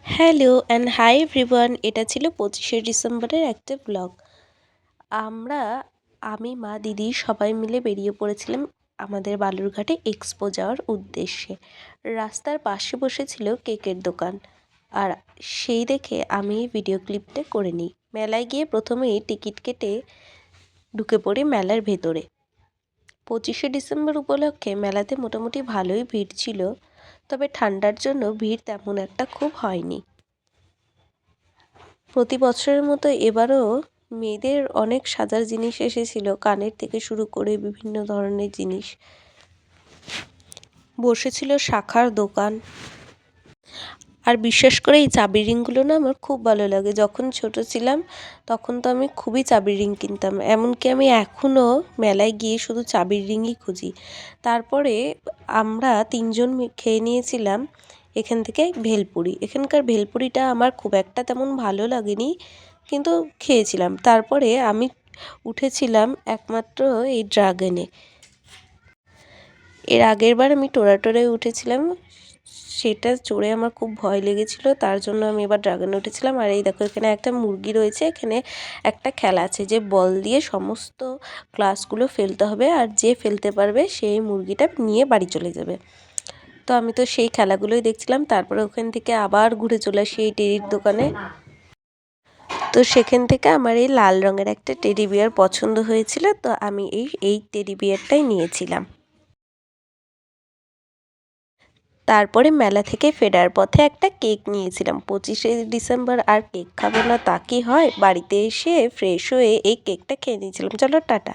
Hello and hi everyone, এটা ছিল 25শে ডিসেম্বরের একটা ব্লগ। আমরা আমি মা দিদি সবাই মিলে বেরিয়ে পড়েছিলাম আমাদের বালুরঘাটে এক্সপো যাওয়ার উদ্দেশ্যে। রাস্তার পাশে বসেছিল কেকের দোকান, আর সেই দেখে আমি ভিডিও ক্লিপটা করে নিই। মেলায় গিয়ে প্রথমেই টিকিট কেটে ঢুকে পড়ি মেলার ভেতরে। 25শে ডিসেম্বর উপলক্ষে মেলাতে মোটামুটি ভালোই ভিড় ছিল, তবে ঠান্ডার জন্য ভিড় তেমন একটা খুব হয়নি। প্রতি বছরের মতো এবারও মেয়েদের অনেক সাজার জিনিস এসেছিল, কানের থেকে শুরু করে বিভিন্ন ধরনের জিনিস বসেছিল, শাখার দোকান। আর বিশ্বাস করে এই চাবির রিংগুলো না আমার খুব ভালো লাগে। যখন ছোট ছিলাম তখন তো আমি খুবই চাবির রিং কিনতাম, এমনকি আমি এখনও মেলায় গিয়ে শুধু চাবির রিংই খুঁজি। তারপরে আমরা তিনজন খেয়ে নিয়েছিলাম এখান থেকে ভেলপুরি। এখানকার ভেলপুরিটা আমার খুব একটা তেমন ভালো লাগেনি, কিন্তু খেয়েছিলাম। তারপরে আমি উঠেছিলাম একমাত্র এই ড্রাগনে। এর আগের বার আমি টোরাটোরায় উঠেছিলাম, সেটা চড়ে আমার খুব ভয় লেগেছিলো, তার জন্য আমি এবার ড্রাগনে উঠেছিলাম। আর এই দেখো, এখানে একটা মুরগি রয়েছে, এখানে একটা খেলা আছে যে বল দিয়ে সমস্ত গ্লাসগুলো ফেলতে হবে, আর যে ফেলতে পারবে সেই মুরগিটা নিয়ে বাড়ি চলে যাবে। তো আমি তো সেই খেলাগুলোই দেখছিলাম। তারপরে ওখান থেকে আবার ঘুরে চলে আসি এই টেডির দোকানে। তো সেখান থেকে আমার এই লাল রঙের একটা টেডি বিয়ার পছন্দ হয়েছিল, তো আমি এই টেডি বিয়ারটাই নিয়েছিলাম। তারপরে মেলা থেকে ফেরার পথে একটা কেক নিয়েছিলাম। 25শে ডিসেম্বর আর কেক খাবো না তা কি হয়, বাড়িতে এসে ফ্রেশ হয়ে এই কেকটা খেয়ে নিয়েছিলাম। চলো টাটা।